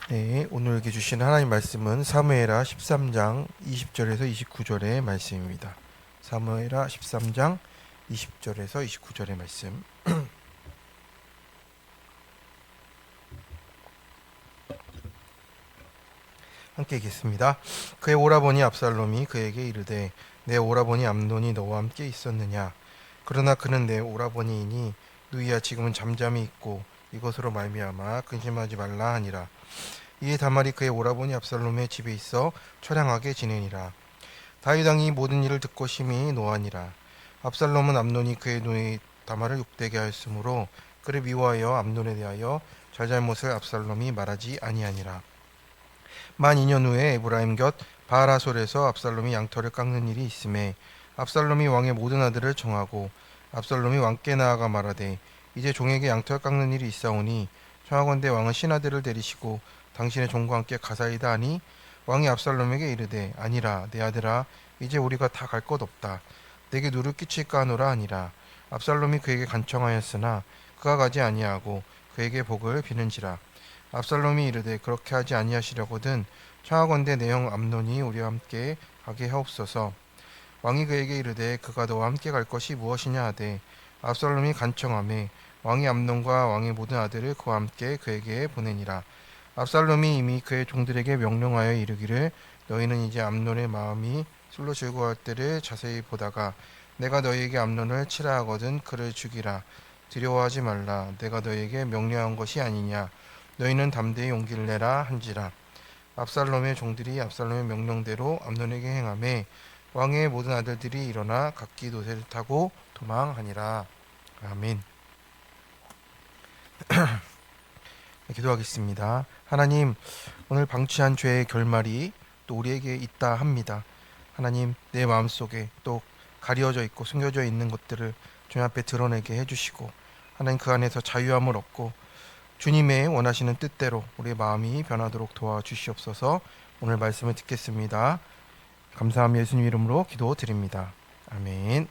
네, 오늘 이렇게 주신 하나님 말씀은 사무엘하 13장 20절에서 29절의 말씀입니다. 사무엘하 13장 20절에서 29절의 말씀. 함께 읽겠습니다. 그의 오라버니 압살롬이 그에게 이르되 내 오라버니 암논이 너와 함께 있었느냐? 그러나 그는 내 오라버니이니 누이야 지금은 잠잠히 있고 이것으로 말미암아 근심하지 말라 하니라. 이에 다말이 그의 오라버니 압살롬의 집에 있어 처량하게 지내니라. 다윗 왕이 모든 일을 듣고 심히 노하니라. 압살롬은 암논이 그의 누이 다말을 욕되게 하였으므로 그를 미워하여 암논에 대하여 잘잘못을 압살롬이 말하지 아니하니라. 만 2년 후에 에브라임 곁 바알하솔에서 압살롬이 양털을 깎는 일이 있음에 압살롬이 왕의 모든 아들을 청하고 압살롬이 왕께 나아가 말하되 이제 종에게 양털 깎는 일이 있사오니 청하건대 왕은 신하들을 데리시고 당신의 종과 함께 가사이다 하니 왕이 압살롬에게 이르되 아니라 내 아들아 이제 우리가 다 갈 것 없다 내게 누를 끼칠까 하노라 하니라. 압살롬이 그에게 간청하였으나 그가 가지 아니하고 그에게 복을 비는지라. 압살롬이 이르되 그렇게 하지 아니하시려거든 청하건대 내 형 암논이 우리와 함께 가게 하옵소서. 왕이 그에게 이르되 그가 너와 함께 갈 것이 무엇이냐 하되 압살롬이 간청하매 왕이 암논과 왕의 모든 아들을 그와 함께 그에게 보내니라. 압살롬이 이미 그의 종들에게 명령하여 이르기를 너희는 이제 암논의 마음이 술로 즐거워할 때를 자세히 보다가 내가 너희에게 암논을 치라 하거든 그를 죽이라. 두려워하지 말라. 내가 너희에게 명령한 것이 아니냐. 너희는 담대히 용기를 내라 한지라. 압살롬의 종들이 압살롬의 명령대로 암논에게 행하매 왕의 모든 아들들이 일어나 각기 노새를 타고 도망하니라. 아멘. 기도하겠습니다. 하나님, 오늘 방치한 죄의 결말이 또 우리에게 있다 합니다. 하나님, 내 마음속에 또 가려져 있고 숨겨져 있는 것들을 주님 앞에 드러내게 해주시고 하나님 그 안에서 자유함을 얻고 주님의 원하시는 뜻대로 우리의 마음이 변하도록 도와주시옵소서. 오늘 말씀을 듣겠습니다. 감사하며 예수님 이름으로 기도드립니다. 아멘.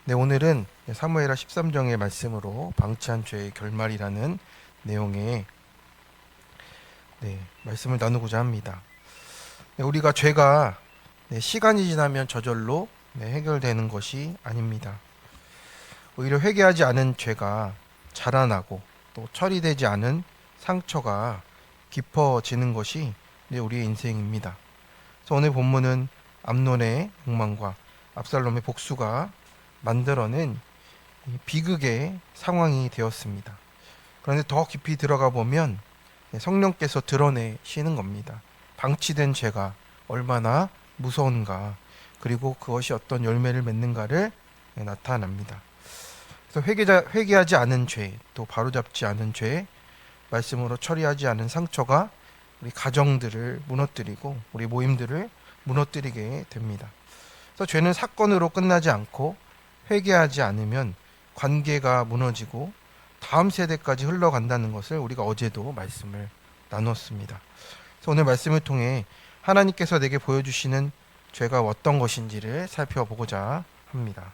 네, 오늘은 사무엘하 13장의 말씀으로 방치한 죄의 결말이라는 내용의 말씀을 나누고자 합니다. 우리가 죄가 시간이 지나면 저절로 해결되는 것이 아닙니다. 오히려 회개하지 않은 죄가 자라나고 또 처리되지 않은 상처가 깊어지는 것이 우리의 인생입니다. 그래서 오늘 본문은 암논의 욕망과 압살롬의 복수가 만들어낸 비극의 상황이 되었습니다. 그런데 더 깊이 들어가 보면 성령께서 드러내시는 겁니다. 방치된 죄가 얼마나 무서운가, 그리고 그것이 어떤 열매를 맺는가를 나타납니다. 그래서 회개하지 않은 죄, 또 바로잡지 않은 죄, 말씀으로 처리하지 않은 상처가 우리 가정들을 무너뜨리고 우리 모임들을 무너뜨리게 됩니다. 그래서 죄는 사건으로 끝나지 않고 회개하지 않으면 관계가 무너지고 다음 세대까지 흘러간다는 것을 우리가 어제도 말씀을 나눴습니다. 그래서 오늘 말씀을 통해 하나님께서 내게 보여주시는 죄가 어떤 것인지를 살펴보고자 합니다.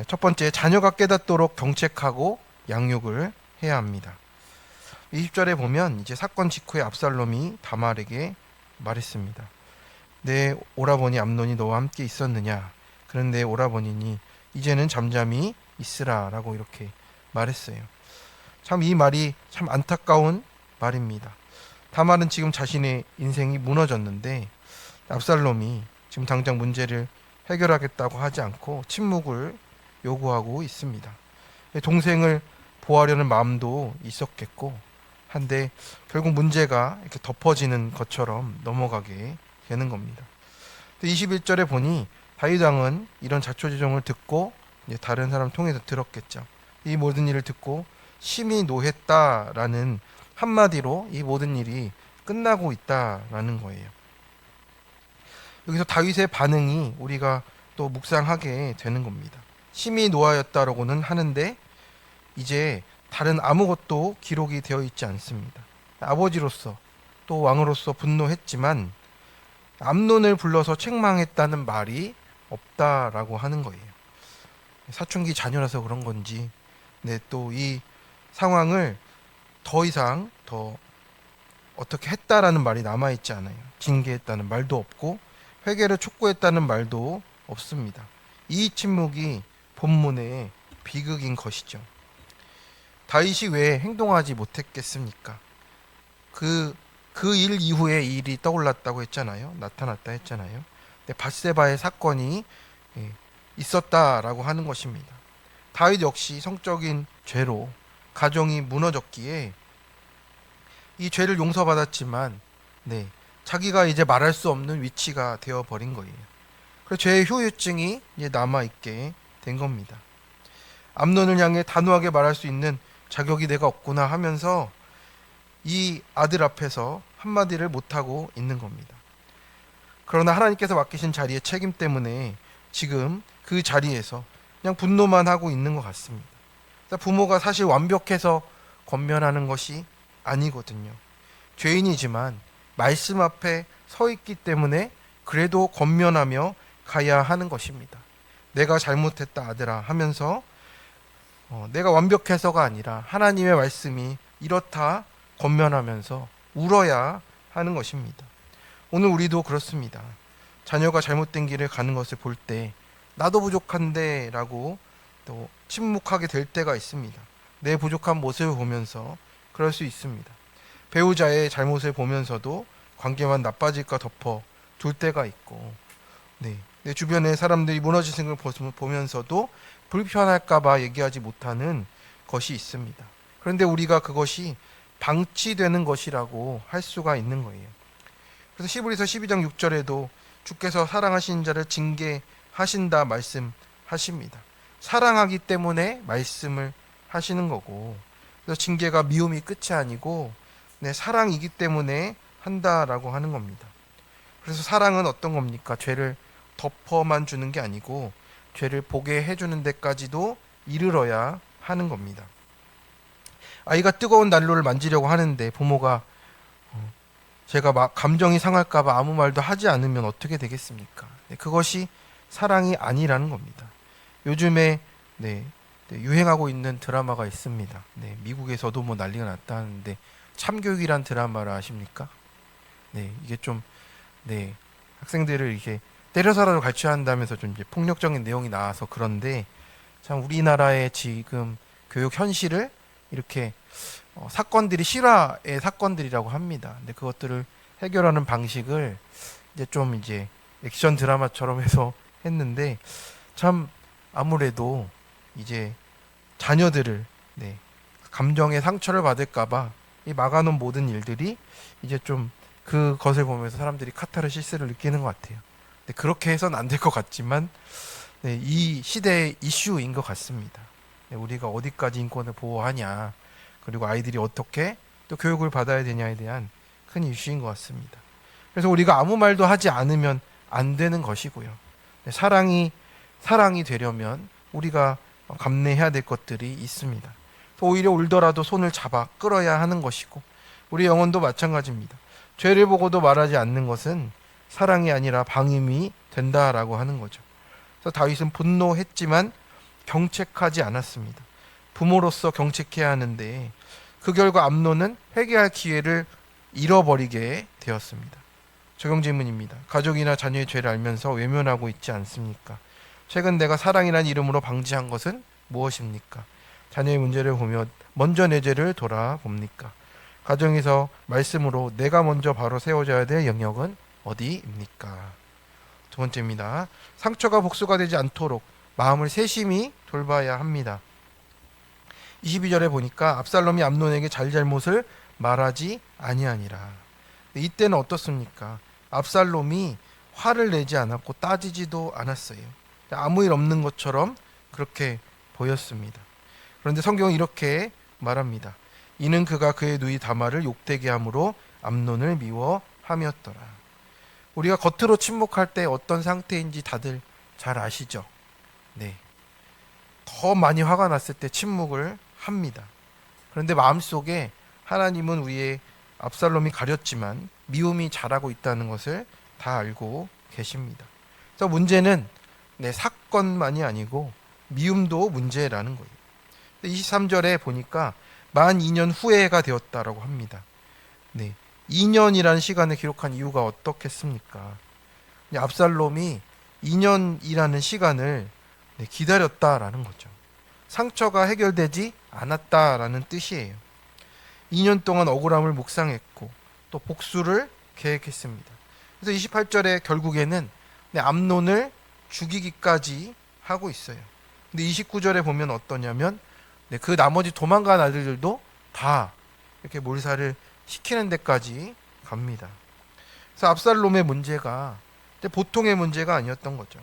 첫 번째, 자녀가 깨닫도록 경책하고 양육을 해야 합니다. 20절에 보면 이제 사건 직후에 압살롬이 다말에게 말했습니다. 내 오라버니 암논이 너와 함께 있었느냐? 그런데 내 오라버니니 이제는 잠잠히 있으라 라고 이렇게 말했어요. 참 이 말이 참 안타까운 말입니다. 다말은 지금 자신의 인생이 무너졌는데 압살롬이 지금 당장 문제를 해결하겠다고 하지 않고 침묵을 요구하고 있습니다. 동생을 보호하려는 마음도 있었겠고 한데 결국 문제가 이렇게 덮어지는 것처럼 넘어가게 되는 겁니다. 21절에 보니 다윗 왕은 이런 자초지종을 듣고 다른 사람 통해서 들었겠죠. 이 모든 일을 듣고 심히 노했다라는 한마디로 이 모든 일이 끝나고 있다라는 거예요. 여기서 다윗의 반응이 우리가 또 묵상하게 되는 겁니다. 심히 노하였다라고는 하는데 이제 다른 아무것도 기록이 되어 있지 않습니다. 아버지로서 또 왕으로서 분노했지만 암논을 불러서 책망했다는 말이 없다라고 하는 거예요. 사춘기 자녀라서 그런 건지 또 이 상황을 더 이상 더 어떻게 했다라는 말이 남아있지 않아요. 징계했다는 말도 없고 회개를 촉구했다는 말도 없습니다. 이 침묵이 본문의 비극인 것이죠. 다윗이 왜 행동하지 못했겠습니까? 그 일 이후에 이 일이 떠올랐다고 했잖아요. 나타났다 했잖아요. 근데 밧세바의 사건이 있었다라고 하는 것입니다. 다윗 역시 성적인 죄로 가정이 무너졌기에 이 죄를 용서받았지만 자기가 이제 말할 수 없는 위치가 되어 버린 거예요. 그래서 죄의 후유증이 이제 남아 있게 된 겁니다. 암논을 향해 단호하게 말할 수 있는 자격이 내가 없구나 하면서 이 아들 앞에서 한마디를 못하고 있는 겁니다. 그러나 하나님께서 맡기신 자리의 책임 때문에 지금 그 자리에서 그냥 분노만 하고 있는 것 같습니다. 부모가 사실 완벽해서 권면하는 것이 아니거든요. 죄인이지만 말씀 앞에 서 있기 때문에 그래도 권면하며 가야 하는 것입니다. 내가 잘못했다 아들아 하면서 내가 완벽해서가 아니라 하나님의 말씀이 이렇다 권면하면서 울어야 하는 것입니다. 오늘 우리도 그렇습니다. 자녀가 잘못된 길을 가는 것을 볼 때 나도 부족한데 라고 또 침묵하게 될 때가 있습니다. 내 부족한 모습을 보면서 그럴 수 있습니다. 배우자의 잘못을 보면서도 관계만 나빠질까 덮어 둘 때가 있고 내 주변의 사람들이 무너지는 걸 보면서도 불편할까봐 얘기하지 못하는 것이 있습니다. 그런데 우리가 그것이 방치되는 것이라고 할 수가 있는 거예요. 그래서 히브리서 12장 6절에도 주께서 사랑하신 자를 징계하신다 말씀하십니다. 사랑하기 때문에 말씀을 하시는 거고, 그래서 징계가 미움이 끝이 아니고 사랑이기 때문에 한다라고 하는 겁니다. 그래서 사랑은 어떤 겁니까? 죄를 덮어만 주는 게 아니고 죄를 보게 해주는 데까지도 이르러야 하는 겁니다. 아이가 뜨거운 난로를 만지려고 하는데 부모가 제가 막 감정이 상할까봐 아무 말도 하지 않으면 어떻게 되겠습니까? 그것이 사랑이 아니라는 겁니다. 요즘에 유행하고 있는 드라마가 있습니다. 미국에서도 뭐 난리가 났다 하는데 참교육이란 드라마를 아십니까? 이게 좀 학생들을 이렇게 때려서라도 가르쳐야 한다면서 좀 이제 폭력적인 내용이 나와서 그런데 참 우리나라의 지금 교육 현실을 이렇게 사건들이 실화의 사건들이라고 합니다. 근데 그것들을 해결하는 방식을 이제 액션 드라마처럼 해서 했는데 참 아무래도 이제 자녀들을 감정의 상처를 받을까봐 이 막아놓은 모든 일들이 이제 좀 그것을 보면서 사람들이 카타르시스를 느끼는 것 같아요. 그렇게 해서는 안 될 것 같지만 이 시대의 이슈인 것 같습니다. 우리가 어디까지 인권을 보호하냐, 그리고 아이들이 어떻게 또 교육을 받아야 되냐에 대한 큰 이슈인 것 같습니다. 그래서 우리가 아무 말도 하지 않으면 안 되는 것이고요. 사랑이 되려면 우리가 감내해야 될 것들이 있습니다. 오히려 울더라도 손을 잡아 끌어야 하는 것이고, 우리 영혼도 마찬가지입니다. 죄를 보고도 말하지 않는 것은 사랑이 아니라 방임이 된다라고 하는 거죠. 그래서 다윗은 분노했지만 경책하지 않았습니다. 부모로서 경책해야 하는데 그 결과 암논은 회개할 기회를 잃어버리게 되었습니다. 적용 질문입니다. 가족이나 자녀의 죄를 알면서 외면하고 있지 않습니까? 최근 내가 사랑이라는 이름으로 방지한 것은 무엇입니까? 자녀의 문제를 보며 먼저 내 죄를 돌아봅니까? 가정에서 말씀으로 내가 먼저 바로 세워져야 될 영역은 어디입니까? 두 번째입니다. 상처가 복수가 되지 않도록 마음을 세심히 돌봐야 합니다. 22절에 보니까 압살롬이 암논에게 잘잘못을 말하지 아니하니라. 이때는 어떻습니까? 압살롬이 화를 내지 않았고 따지지도 않았어요. 아무 일 없는 것처럼 그렇게 보였습니다. 그런데 성경은 이렇게 말합니다. 이는 그가 그의 누이 다말을 욕되게 함으로 암논을 미워함이었더라. 우리가 겉으로 침묵할 때 어떤 상태인지 다들 잘 아시죠? 더 많이 화가 났을 때 침묵을 합니다. 그런데 마음속에 하나님은 우리의 압살롬이 가렸지만 미움이 자라고 있다는 것을 다 알고 계십니다. 그래서 문제는 사건만이 아니고 미움도 문제라는 거예요. 23절에 보니까 만 2년 후에가 되었다라고 합니다. 2년이라는 시간을 기록한 이유가 어떻겠습니까? 압살롬이 2년이라는 시간을 기다렸다라는 거죠. 상처가 해결되지 않았다라는 뜻이에요. 2년 동안 억울함을 묵상했고 또 복수를 계획했습니다. 그래서 28절에 결국에는 암논을 죽이기까지 하고 있어요. 근데 29절에 보면 어떠냐면 그 나머지 도망간 아들들도 다 이렇게 몰살을 시키는 데까지 갑니다. 그래서 압살롬의 문제가 보통의 문제가 아니었던 거죠.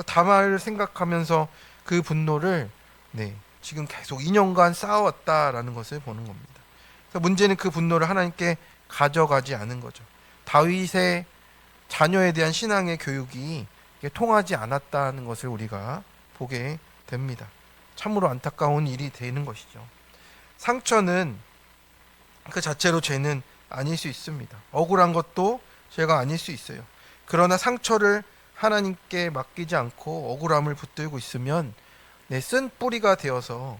다말을 생각하면서 그 분노를 지금 계속 2년간 쌓아왔다라는 것을 보는 겁니다. 그래서 문제는 그 분노를 하나님께 가져가지 않은 거죠. 다윗의 자녀에 대한 신앙의 교육이 통하지 않았다는 것을 우리가 보게 됩니다. 참으로 안타까운 일이 되는 것이죠. 상처는 그 자체로 죄는 아닐 수 있습니다. 억울한 것도 죄가 아닐 수 있어요. 그러나 상처를 하나님께 맡기지 않고 억울함을 붙들고 있으면 쓴 뿌리가 되어서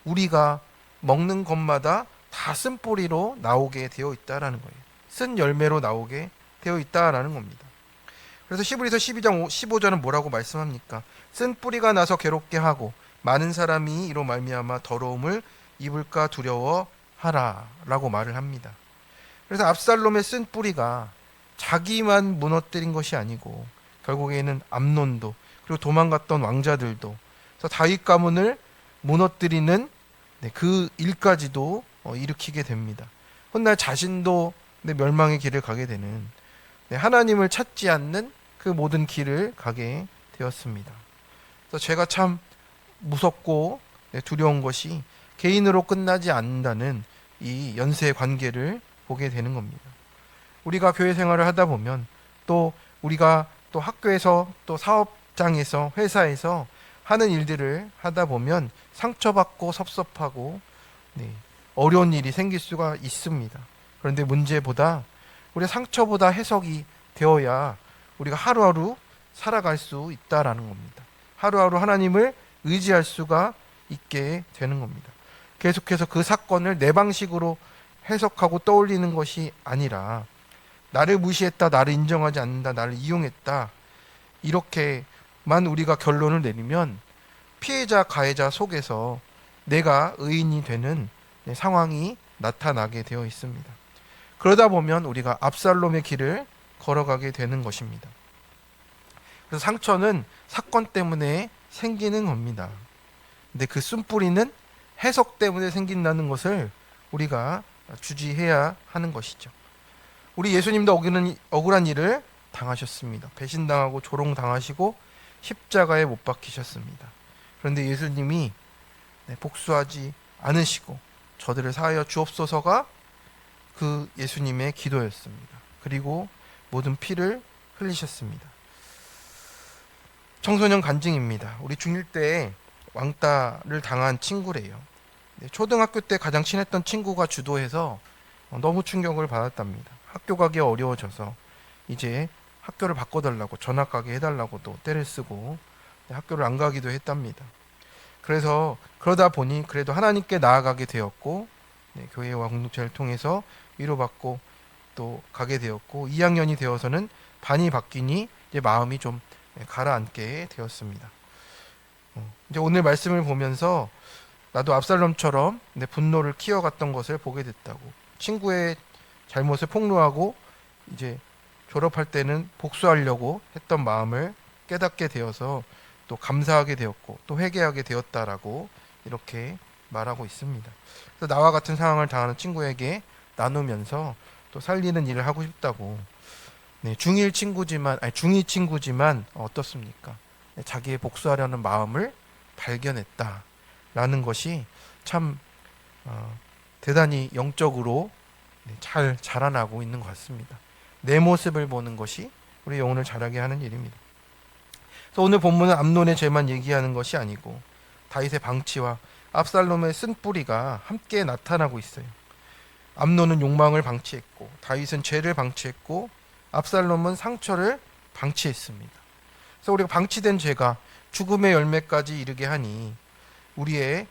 우리가 먹는 것마다 다 쓴 뿌리로 나오게 되어 있다라는 거예요. 쓴 열매로 나오게 되어 있다라는 겁니다. 그래서 히브리서 12장 15절은 뭐라고 말씀합니까? 쓴 뿌리가 나서 괴롭게 하고 많은 사람이 이로 말미암아 더러움을 입을까 두려워하라 라고 말을 합니다. 그래서 압살롬의 쓴 뿌리가 자기만 무너뜨린 것이 아니고 결국에는 암논도 그리고 도망갔던 왕자들도 그래서 다윗 가문을 무너뜨리는 그 일까지도 일으키게 됩니다. 훗날 자신도 멸망의 길을 가게 되는 하나님을 찾지 않는 그 모든 길을 가게 되었습니다. 그래서 죄가 참 무섭고 두려운 것이 개인으로 끝나지 않는다는 이 연쇄 관계를 보게 되는 겁니다. 우리가 교회 생활을 하다 보면 또 우리가 또 학교에서 또 사업장에서 회사에서 하는 일들을 하다 보면 상처받고 섭섭하고 어려운 일이 생길 수가 있습니다. 그런데 문제보다 우리가 상처보다 해석이 되어야 우리가 하루하루 살아갈 수 있다라는 겁니다. 하루하루 하나님을 의지할 수가 있게 되는 겁니다. 계속해서 그 사건을 내 방식으로 해석하고 떠올리는 것이 아니라 나를 무시했다, 나를 인정하지 않는다, 나를 이용했다 이렇게만 우리가 결론을 내리면 피해자, 가해자 속에서 내가 의인이 되는 상황이 나타나게 되어 있습니다. 그러다 보면 우리가 압살롬의 길을 걸어가게 되는 것입니다. 그래서 상처는 사건 때문에 생기는 겁니다. 근데 그 쓴뿌리는 해석 때문에 생긴다는 것을 우리가 주지해야 하는 것이죠. 우리 예수님도 억울한 일을 당하셨습니다. 배신당하고 조롱당하시고 십자가에 못 박히셨습니다. 그런데 예수님이 복수하지 않으시고 저들을 사하여 주옵소서가 그 예수님의 기도였습니다. 그리고 모든 피를 흘리셨습니다. 청소년 간증입니다. 우리 중1 때 왕따를 당한 친구래요. 초등학교 때 가장 친했던 친구가 주도해서 너무 충격을 받았답니다. 학교 가기 어려워져서 이제 학교를 바꿔달라고 전학 가게 해달라고도 떼를 쓰고 학교를 안 가기도 했답니다. 그래서 그러다 보니 그래도 하나님께 나아가게 되었고 교회와 공동체를 통해서 위로받고 또 가게 되었고 2학년이 되어서는 반이 바뀌니 이제 마음이 좀 가라앉게 되었습니다. 이제 오늘 말씀을 보면서 나도 압살롬처럼 내 분노를 키워갔던 것을 보게 됐다고, 친구의 잘못을 폭로하고 이제 졸업할 때는 복수하려고 했던 마음을 깨닫게 되어서 또 감사하게 되었고 또 회개하게 되었다라고 이렇게 말하고 있습니다. 그래서 나와 같은 상황을 당하는 친구에게 나누면서 또 살리는 일을 하고 싶다고. 중1 친구지만 중2 친구지만 어떻습니까? 자기의 복수하려는 마음을 발견했다라는 것이 참 대단히 영적으로 잘 자라나고 있는 것 같습니다. 내 모습을 보는 것이 우리 영혼을 자라게 하는 일입니다. 그래서 오늘 본문은 암논의 죄만 얘기하는 것이 아니고 다윗의 방치와 압살롬의 쓴뿌리가 함께 나타나고 있어요. 암논은 욕망을 방치했고 다윗은 죄를 방치했고 압살롬은 상처를 방치했습니다. 그래서 우리가 방치된 죄가 죽음의 열매까지 이르게 하니 우리의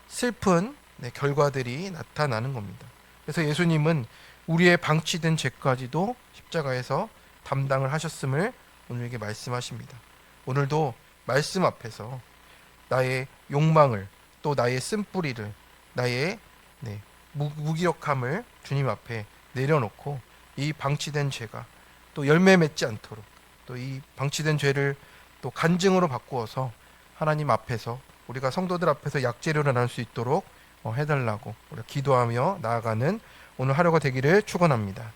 슬픈 결과들이 나타나는 겁니다. 그래서 예수님은 우리의 방치된 죄까지도 십자가에서 담당을 하셨음을 오늘에게 말씀하십니다. 오늘도 말씀 앞에서 나의 욕망을, 또 나의 쓴뿌리를, 나의 무기력함을 주님 앞에 내려놓고 이 방치된 죄가 또 열매 맺지 않도록, 또 이 방치된 죄를 또 간증으로 바꾸어서 하나님 앞에서, 우리가 성도들 앞에서 약재료를 나눌 수 있도록 해달라고 우리가 기도하며 나아가는 오늘 하루가 되기를 축원합니다.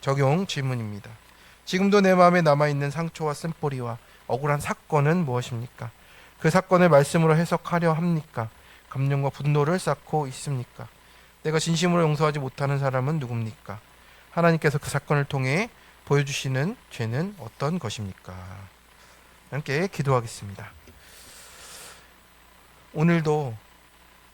적용 질문입니다. 지금도 내 마음에 남아있는 상처와 쓴뿌리와 억울한 사건은 무엇입니까? 그 사건을 말씀으로 해석하려 합니까? 감정과 분노를 쌓고 있습니까? 내가 진심으로 용서하지 못하는 사람은 누굽니까? 하나님께서 그 사건을 통해 보여주시는 죄는 어떤 것입니까? 함께 기도하겠습니다. 오늘도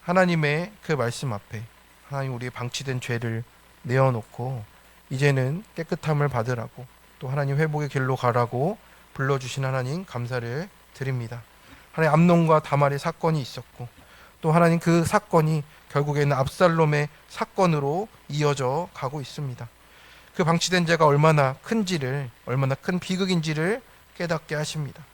하나님의 그 말씀 앞에 하나님 우리의 방치된 죄를 내어놓고 이제는 깨끗함을 받으라고, 또 하나님 회복의 길로 가라고 불러주신 하나님 감사를 드립니다. 하나님 암논과 다말의 사건이 있었고, 또 하나님 그 사건이 결국에는 압살롬의 사건으로 이어져 가고 있습니다. 그 방치된 죄가 얼마나 큰지를, 얼마나 큰 비극인지를 깨닫게 하십니다.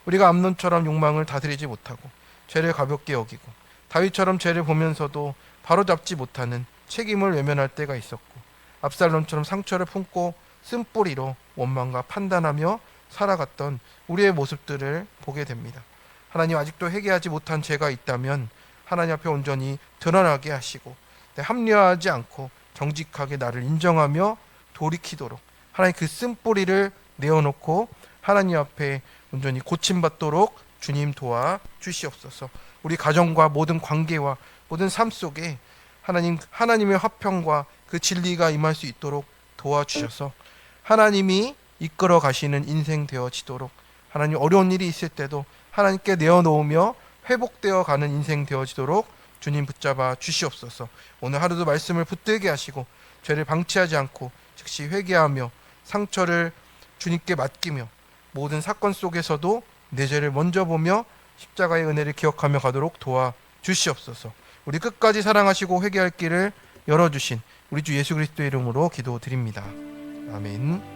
우리가 암논처럼 욕망을 다스리지 못하고 죄를 가볍게 여기고 다윗처럼 죄를 보면서도 바로잡지 못하는 책임을 외면할 때가 있었고, 압살롬처럼 상처를 품고 쓴뿌리로 원망과 판단하며 살아갔던 우리의 모습들을 보게 됩니다. 하나님, 아직도 회개하지 못한 죄가 있다면 하나님 앞에 온전히 드러나게 하시고 합리화하지 않고 정직하게 나를 인정하며 돌이키도록 하나님 그 쓴뿌리를 내어놓고 하나님 앞에 온전히 고침받도록 주님 도와 주시옵소서. 우리 가정과 모든 관계와 모든 삶 속에 하나님의 화평과 그 진리가 임할 수 있도록 도와주셔서 하나님이 이끌어 가시는 인생 되어지도록, 하나님 어려운 일이 있을 때도 하나님께 내어놓으며 회복되어 가는 인생 되어지도록 주님 붙잡아 주시옵소서. 오늘 하루도 말씀을 붙들게 하시고 죄를 방치하지 않고 즉시 회개하며 상처를 주님께 맡기며 모든 사건 속에서도 내 죄를 먼저 보며 십자가의 은혜를 기억하며 가도록 도와 주시옵소서. 우리 끝까지 사랑하시고 회개할 길을 열어주신 우리 주 예수 그리스도의 이름으로 기도드립니다. 아멘.